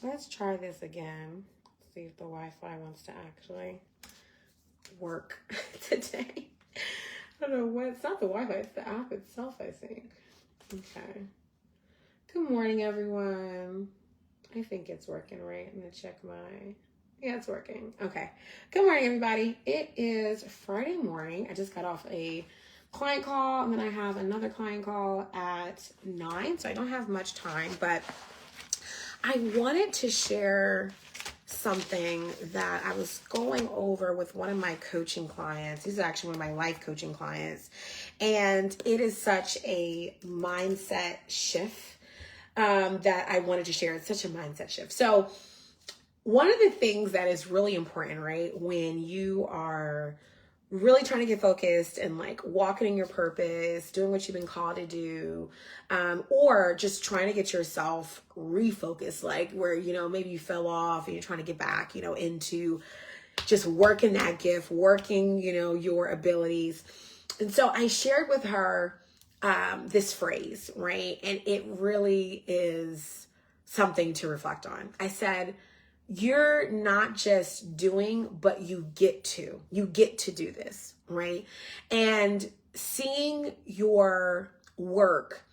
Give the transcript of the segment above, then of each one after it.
Let's try this again. See if the Wi-Fi wants to actually work today. I don't know what. It's not the Wi-Fi. It's the app itself, I think. Okay. Good morning, everyone. I think it's working, right? I'm going to check my... Yeah, it's working. Okay. Good morning, everybody. It is Friday morning. I just got off a client call, and then I have another client call at 9, so I don't have much time, but I wanted to share something that I was going over with one of my coaching clients. He's actually one of my life coaching clients, and it is such a mindset shift that I wanted to share. It's such a mindset shift. So one of the things that is really important, right, when you are really trying to get focused and like walking in your purpose, doing what you've been called to do, or just trying to get yourself refocused, like where, you know, maybe you fell off and you're trying to get back, you know, into just working that gift, working, you know, your abilities. And so I shared with her this phrase, right? And it really is something to reflect on. I said, you're not just doing, but you get to do this, right? And seeing your work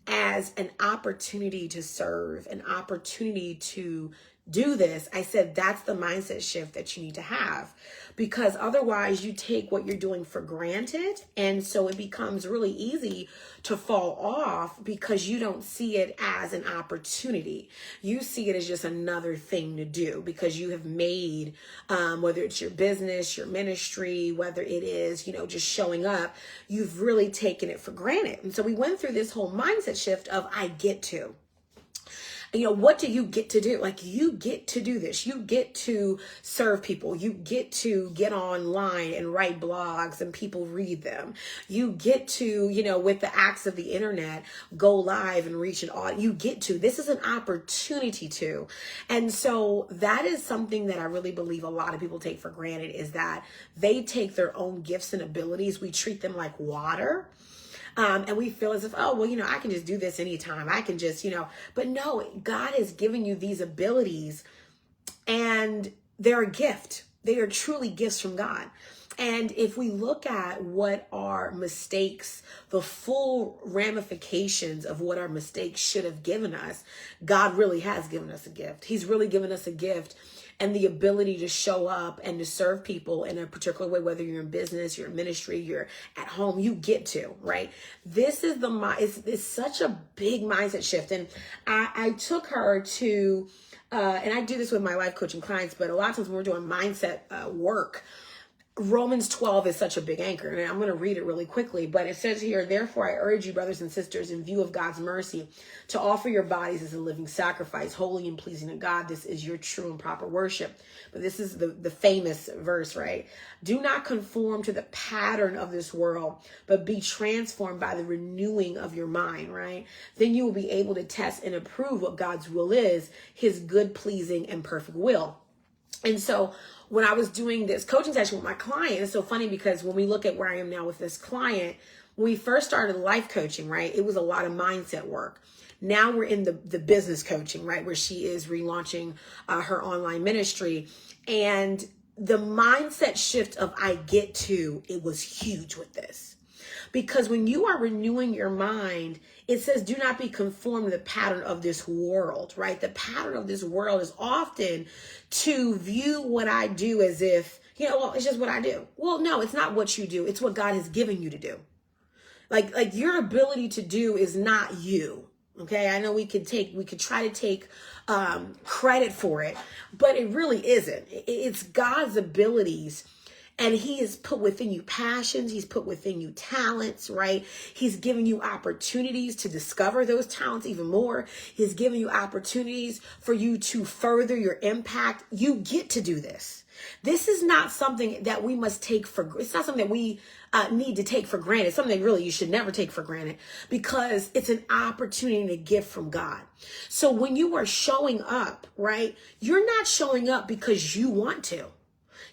as an opportunity to serve, an opportunity to do this, I said, that's the mindset shift that you need to have, because otherwise you take what you're doing for granted. And so it becomes really easy to fall off because you don't see it as an opportunity. You see it as just another thing to do because you have made, whether it's your business, your ministry, whether it is, you know, just showing up, you've really taken it for granted. And so we went through this whole mindset shift of I get to. You know, what do you get to do? Like, you get to do this. You get to serve people. You get to get online and write blogs and people read them. You get to, you know, with the acts of the internet, go live and reach an audience. You get to. This is an opportunity to. And so that is something that I really believe a lot of people take for granted, is that they take their own gifts and abilities. We treat them like water. And we feel as if, oh, well, you know, I can just do this anytime. I can just, you know, but no, God has given you these abilities and they're a gift. They are truly gifts from God. And if we look at what our mistakes, the full ramifications of what our mistakes should have given us, God really has given us a gift. He's really given us a gift and the ability to show up and to serve people in a particular way, whether you're in business, you're in ministry, you're at home, you get to, right? This is it's such a big mindset shift. And I took her to, and I do this with my life coaching clients, but a lot of times when we're doing mindset work, Romans 12 is such a big anchor, and I'm going to read it really quickly, but it says here, therefore I urge you, brothers and sisters, in view of God's mercy, to offer your bodies as a living sacrifice, holy and pleasing to God. This is your true and proper worship. But this is the famous verse, right? Do not conform to the pattern of this world, but be transformed by the renewing of your mind, right? Then you will be able to test and approve what God's will is, his good, pleasing, and perfect will. And so when I was doing this coaching session with my client, it's so funny because when we look at where I am now with this client, when we first started life coaching, right, it was a lot of mindset work. Now we're in the business coaching, right, where she is relaunching her online ministry. And the mindset shift of I get to, it was huge with this. Because when you are renewing your mind, it says, do not be conformed to the pattern of this world, right? The pattern of this world is often to view what I do as if, you know, well, it's just what I do. Well, no, it's not what you do. It's what God has given you to do. Like your ability to do is not you. Okay. I know we could try to take credit for it, but it really isn't. It's God's abilities. And he has put within you passions. He's put within you talents, right? He's given you opportunities to discover those talents even more. He's given you opportunities for you to further your impact. You get to do this. This is not something that we must take for, it's not something that we need to take for granted. It's something really you should never take for granted, because it's an opportunity and a gift from God. So when you are showing up, right, you're not showing up because you want to.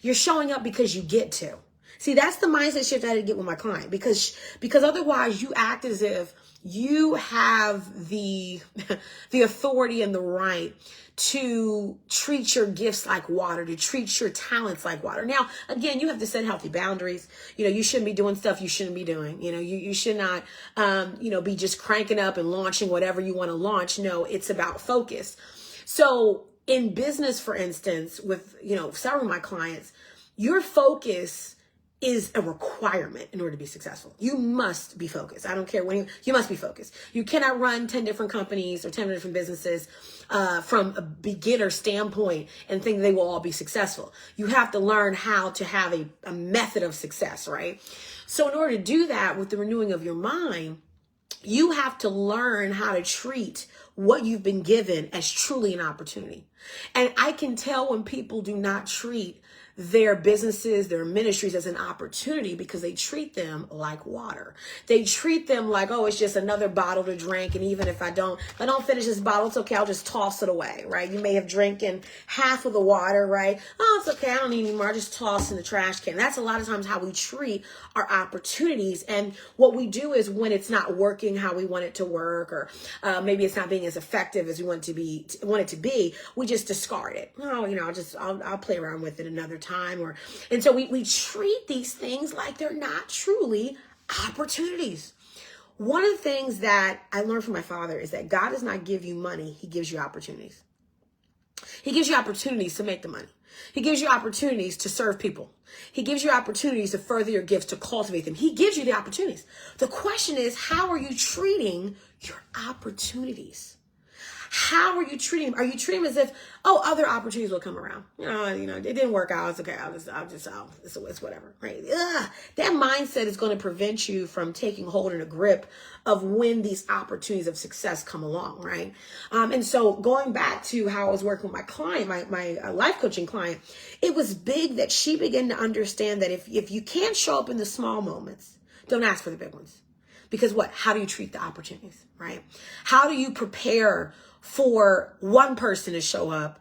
You're showing up because you get to. See, that's the mindset shift I had to get with my client, because otherwise you act as if you have the authority and the right to treat your gifts like water, to treat your talents like water. Now, again, you have to set healthy boundaries. You shouldn't be doing stuff you shouldn't be doing. You should not, be just cranking up and launching whatever you want to launch. No, it's about focus. So in business, for instance, with, several of my clients, your focus is a requirement in order to be successful. You must be focused. I don't care when you must be focused. You cannot run 10 different companies or 10 different businesses from a beginner standpoint and think they will all be successful. You have to learn how to have a method of success, right? So in order to do that with the renewing of your mind, you have to learn how to treat what you've been given as truly an opportunity. And I can tell when people do not treat their businesses, their ministries as an opportunity, because they treat them like water. They treat them like, oh, it's just another bottle to drink. And even if I don't finish this bottle, it's okay. I'll just toss it away, right? You may have drinking half of the water, right? Oh, it's okay. I don't need any more. I'll just toss in the trash can. That's a lot of times how we treat our opportunities. And what we do is when it's not working how we want it to work, or maybe it's not being as effective as we want it to be, we just discard it. Oh, I'll play around with it another time. And so we treat these things like they're not truly opportunities. One of the things that I learned from my father is that God does not give you money. He gives you opportunities. He gives you opportunities to make the money. He gives you opportunities to serve people. He gives you opportunities to further your gifts, to cultivate them. He gives you the opportunities. The question is, how are you treating your opportunities? How are you treating them? Are you treating them as if, oh, other opportunities will come around? It didn't work out. It's okay. It's whatever, right? That mindset is going to prevent you from taking hold in a grip of when these opportunities of success come along, right? And so going back to how I was working with my client, my life coaching client, it was big that she began to understand that if you can't show up in the small moments, don't ask for the big ones. Because how do you treat the opportunities, right? How do you prepare for one person to show up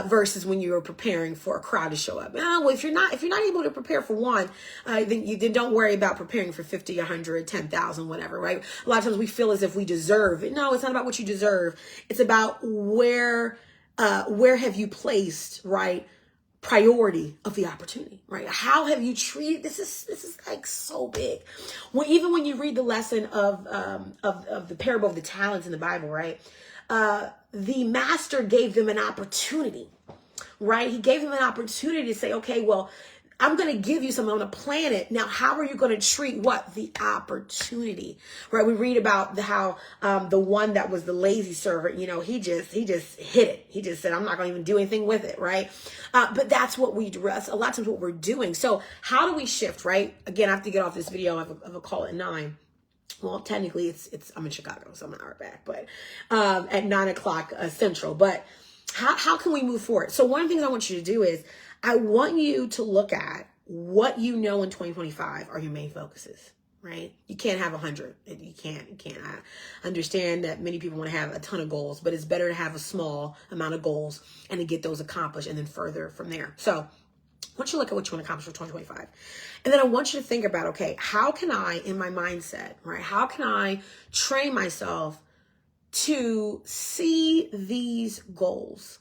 versus when you're preparing for a crowd to show up? Well, if you're not able to prepare for one, then don't worry about preparing for 50, 100, 10,000, whatever, right? A lot of times we feel as if we deserve it. No, it's not about what you deserve. It's about where have you placed, right, priority of the opportunity, right? How have you treated this? Is like so big. Even when you read the lesson of the parable of the talents in the Bible, right? The master gave them an opportunity, right? He gave them an opportunity to say, okay, well, I'm going to give you something. I'm going to plan it. Now, how are you going to treat the opportunity, right? We read about how the one that was the lazy servant, he just hit it. He just said, I'm not going to even do anything with it, right? But that's what we do. That's a lot of times what we're doing. So how do we shift, right? Again, I have to get off this video. I have a call at 9. Well, technically I'm in Chicago, so I'm an hour back, but at 9 o'clock Central. But how can we move forward? So one of the things I want you to do is I want you to look at what in 2025 are your main focuses, right? You can't have 100. You can't. I understand that many people want to have a ton of goals, but it's better to have a small amount of goals and to get those accomplished and then further from there. So I want you to look at what you want to accomplish for 2025. And then I want you to think about, okay, how can I, in my mindset, right? How can I train myself to see these goals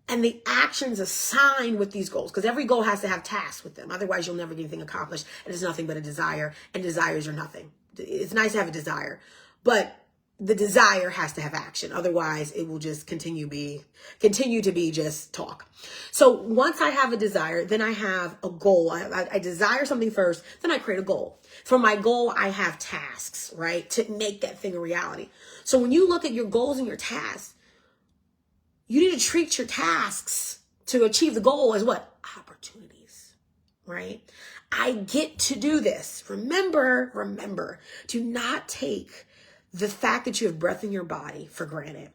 and the actions assigned with these goals? Because every goal has to have tasks with them. Otherwise, you'll never get anything accomplished. And it's nothing but a desire, and desires are nothing. It's nice to have a desire, but the desire has to have action. Otherwise, it will just continue to be just talk. So once I have a desire, then I have a goal. I desire something first, then I create a goal. For my goal, I have tasks, right, to make that thing a reality. So when you look at your goals and your tasks, you need to treat your tasks to achieve the goal as what? Opportunities, right? I get to do this. Remember, do not take the fact that you have breath in your body for granted.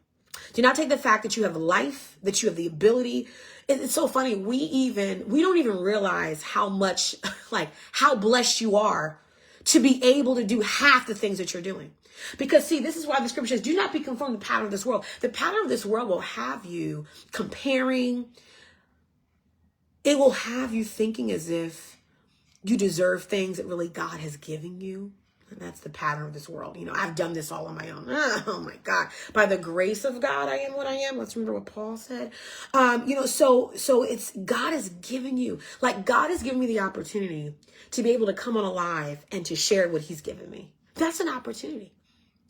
Do not take the fact that you have life, that you have the ability. It's so funny. We don't even realize how much, how blessed you are to be able to do half the things that you're doing. Because see, this is why the scripture says, do not be conformed to the pattern of this world. The pattern of this world will have you comparing. It will have you thinking as if You deserve things that really God has given you. And that's the pattern of this world. I've done this all on my own. Oh my God. By the grace of God, I am what I am. Let's remember what Paul said. So it's God has given you, like God has given me the opportunity to be able to come on alive and to share what he's given me. That's an opportunity,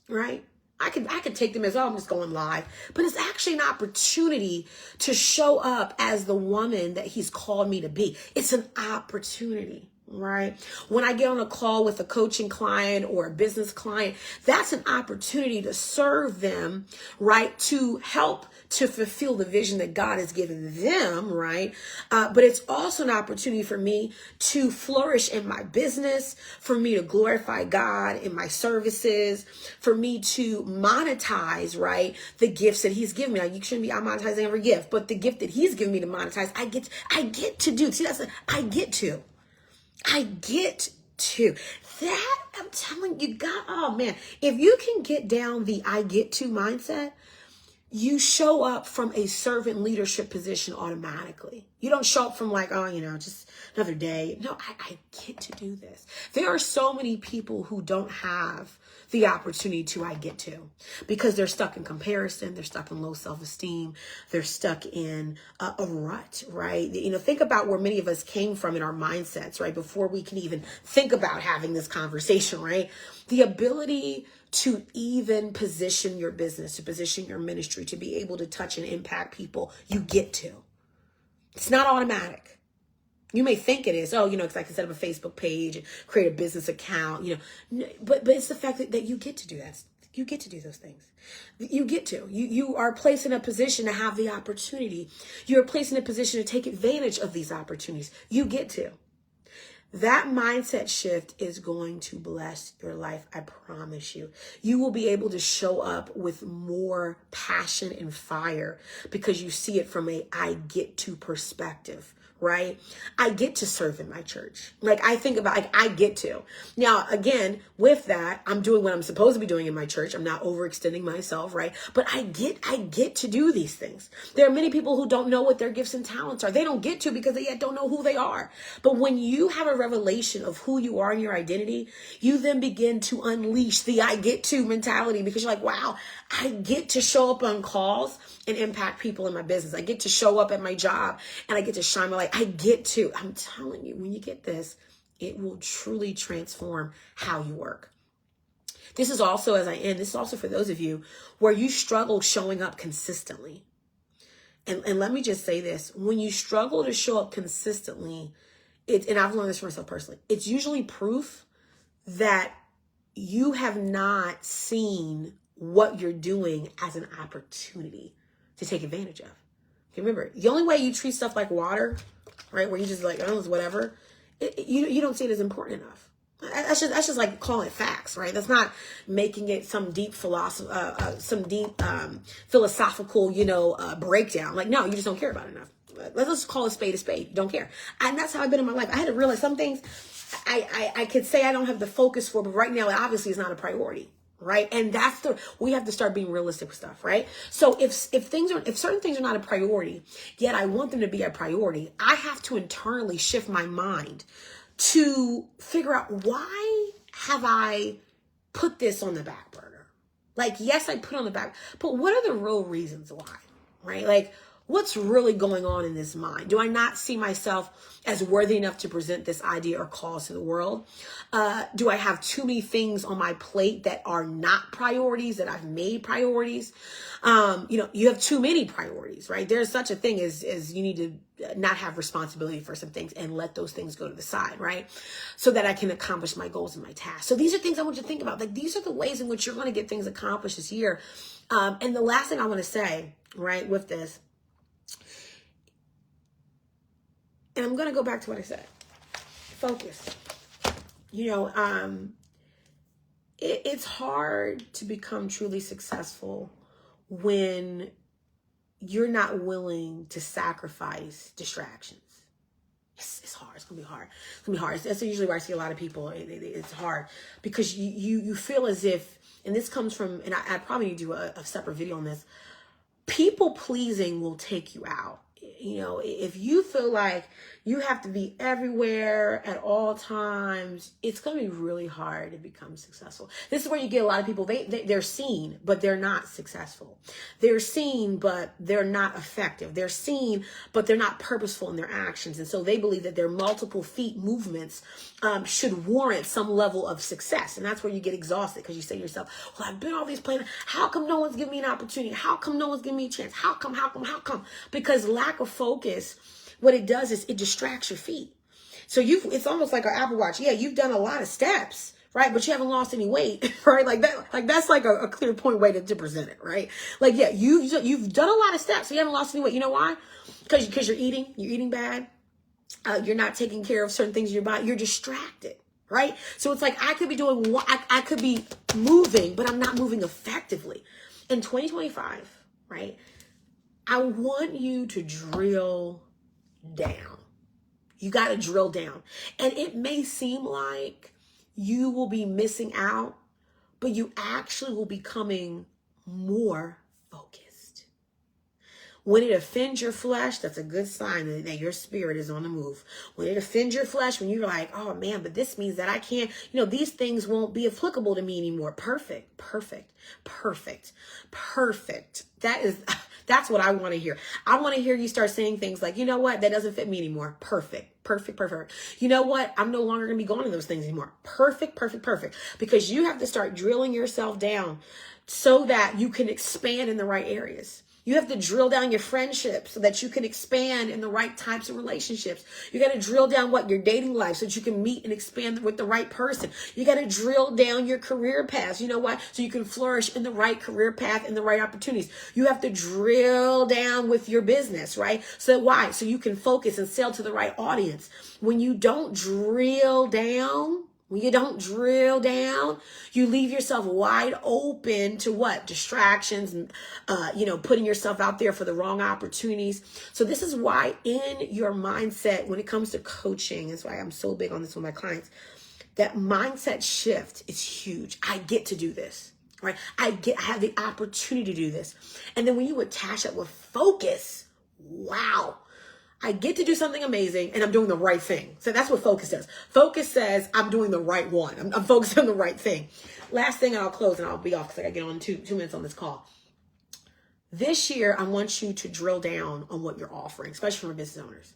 right? I could take them as, oh, I'm just going live, but it's actually an opportunity to show up as the woman that he's called me to be. It's an opportunity. Right? When I get on a call with a coaching client or a business client, that's an opportunity to serve them, right? To help to fulfill the vision that God has given them, right? But it's also an opportunity for me to flourish in my business, for me to glorify God in my services, for me to monetize, right? The gifts that he's given me. Now, you shouldn't be monetizing every gift, but the gift that he's given me to monetize, I get to do. See, I get to that. I'm telling you, God, oh man, if you can get down the I get to mindset, you show up from a servant leadership position automatically. You don't show up from like, oh, just another day. No, I get to do this. There are so many people who don't have the opportunity to I get to, because they're stuck in comparison. They're stuck in low self-esteem. They're stuck in a rut, right? Think about where many of us came from in our mindsets, right? Before we can even think about having this conversation, right? The ability to even position your business, to position your ministry, to be able to touch and impact people, you get to. It's not automatic. You may think it is. Oh, because I can set up a Facebook page and create a business account, but it's the fact that you get to do that. You get to do those things. You get to. You are placed in a position to have the opportunity. You're placed in a position to take advantage of these opportunities. You get to. That mindset shift is going to bless your life. I promise you. You will be able to show up with more passion and fire because you see it from a I get to perspective. Right? I get to serve in my church. Like I think about, like I get to. Now, again, with that, I'm doing what I'm supposed to be doing in my church. I'm not overextending myself, right? But I get to do these things. There are many people who don't know what their gifts and talents are. They don't get to because they yet don't know who they are. But when you have a revelation of who you are and your identity, you then begin to unleash the I get to mentality because you're like, wow, I get to show up on calls and impact people in my business. I get to show up at my job and I get to shine my light. I'm telling you, when you get this, it will truly transform how you work. This is also, as I end, this is also for those of you where you struggle showing up consistently. And let me just say this, when you struggle to show up consistently, and I've learned this for myself personally, it's usually proof that you have not seen what you're doing as an opportunity to take advantage of. Okay, remember, the only way you treat stuff like water, right, where you just like, oh, it's whatever, you don't see it as important enough. That's just like calling it facts, right? That's not making it some deep philosophical, breakdown. Like, no, you just don't care about it enough. Let's just call a spade a spade. You don't care. And that's how I've been in my life. I had to realize some things I could say I don't have the focus for, but right now it obviously is not a priority. Right. And we have to start being realistic with stuff. Right. So if certain things are not a priority, yet I want them to be a priority, I have to internally shift my mind to figure out, why have I put this on the back burner? Like, yes, I put it on the back, but what are the real reasons why? Right. Like, what's really going on in this mind? Do I not see myself as worthy enough to present this idea or cause to the world? Do I have too many things on my plate that are not priorities, that I've made priorities? You have too many priorities, right? There's such a thing as you need to not have responsibility for some things and let those things go to the side, right? So that I can accomplish my goals and my tasks. So these are things I want you to think about. Like, these are the ways in which you're going to get things accomplished this year. And the last thing I want to say, right, with this, and I'm going to go back to what I said. Focus. It's hard to become truly successful when you're not willing to sacrifice distractions. It's hard. It's going to be hard. It's going to be hard. That's usually where I see a lot of people. It's hard because you feel as if, and this comes from, and I probably need to do a separate video on this, people pleasing will take you out you know, if you feel like you have to be everywhere at all times, it's going to be really hard to become successful. This is where you get a lot of people, they're seen, but they're not successful. They're seen, but they're not effective. They're seen, but they're not purposeful in their actions. And so they believe that their multiple feet movements should warrant some level of success. And that's where you get exhausted, because you say to yourself, well, I've been all these places. How come no one's giving me an opportunity? How come no one's giving me a chance? How come? Because lack of focus, what it does is it distracts your feet. So it's almost like an Apple Watch. Yeah, you've done a lot of steps, right? But you haven't lost any weight, right? That's like a clear point way to present it, right? Like, yeah, you've done a lot of steps, so you haven't lost any weight. You know why? Because you're eating bad. You're not taking care of certain things in your body. You're distracted, right? So it's like, I could be moving, but I'm not moving effectively. In 2025, right? I want you to drill down. You got to drill down. And it may seem like you will be missing out, but you actually will be becoming more focused. When it offends your flesh, that's a good sign that your spirit is on the move. When it offends your flesh, when you're like, oh man, but this means that I can't, these things won't be applicable to me anymore. Perfect. That's what I want to hear. I want to hear you start saying things like, you know what? That doesn't fit me anymore. Perfect. You know what? I'm no longer going to be going to those things anymore. Perfect. Because you have to start drilling yourself down so that you can expand in the right areas. You have to drill down your friendships so that you can expand in the right types of relationships. You got to drill down your dating life so that you can meet and expand with the right person. You got to drill down your career paths. You know what? So you can flourish in the right career path and the right opportunities. You have to drill down with your business, right? So why? So you can focus and sell to the right audience. When you don't drill down, you leave yourself wide open to what? Distractions and, putting yourself out there for the wrong opportunities. So this is why in your mindset, when it comes to coaching, that's why I'm so big on this with my clients, that mindset shift is huge. I get to do this, right? I have the opportunity to do this. And then when you attach it with focus, wow. I get to do something amazing and I'm doing the right thing. So that's what focus does. Focus says I'm doing the right one. I'm focused on the right thing. Last thing, and I'll close and I'll be off because I got to get on two minutes on this call. This year, I want you to drill down on what you're offering, especially for business owners.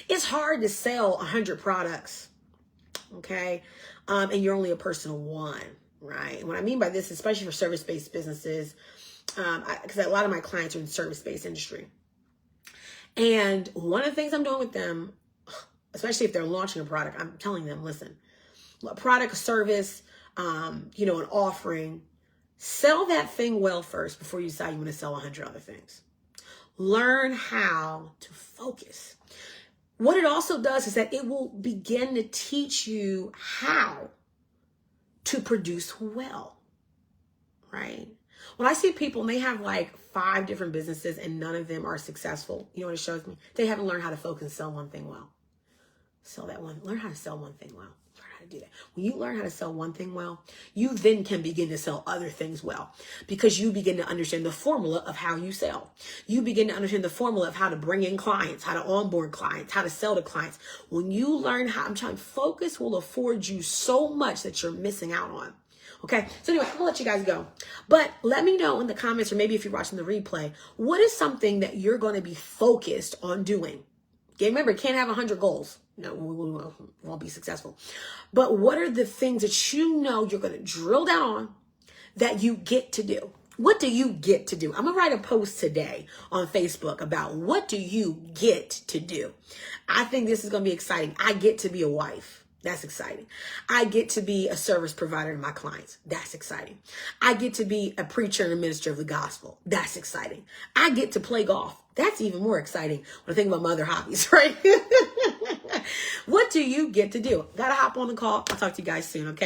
It's hard to sell 100 products, okay? And you're only a person of one, right? And what I mean by this, especially for service-based businesses, because a lot of my clients are in service-based industry. And one of the things I'm doing with them, especially if they're launching a product, I'm telling them, listen, a product, a service, an offering, sell that thing well first before you decide you want to sell 100 other things. Learn how to focus. What it also does is that it will begin to teach you how to produce well, right? When I see people and they have like 5 different businesses and none of them are successful, you know what it shows me? They haven't learned how to focus and sell one thing well. Learn how to sell one thing well. Learn how to do that. When you learn how to sell one thing well, you then can begin to sell other things well, because you begin to understand the formula of how you sell. You begin to understand the formula of how to bring in clients, how to onboard clients, how to sell to clients. When you learn focus will afford you so much that you're missing out on. Okay, so anyway, I'm gonna let you guys go. But let me know in the comments, or maybe if you're watching the replay, what is something that you're gonna be focused on doing? Okay, remember, you can't have 100 goals. No, we won't be successful. But what are the things that you're gonna drill down on that you get to do? What do you get to do? I'm gonna write a post today on Facebook about what do you get to do? I think this is gonna be exciting. I get to be a wife. That's exciting. I get to be a service provider to my clients. That's exciting. I get to be a preacher and a minister of the gospel. That's exciting. I get to play golf. That's even more exciting when I think about my other hobbies, right? What do you get to do? Gotta hop on the call. I'll talk to you guys soon, okay?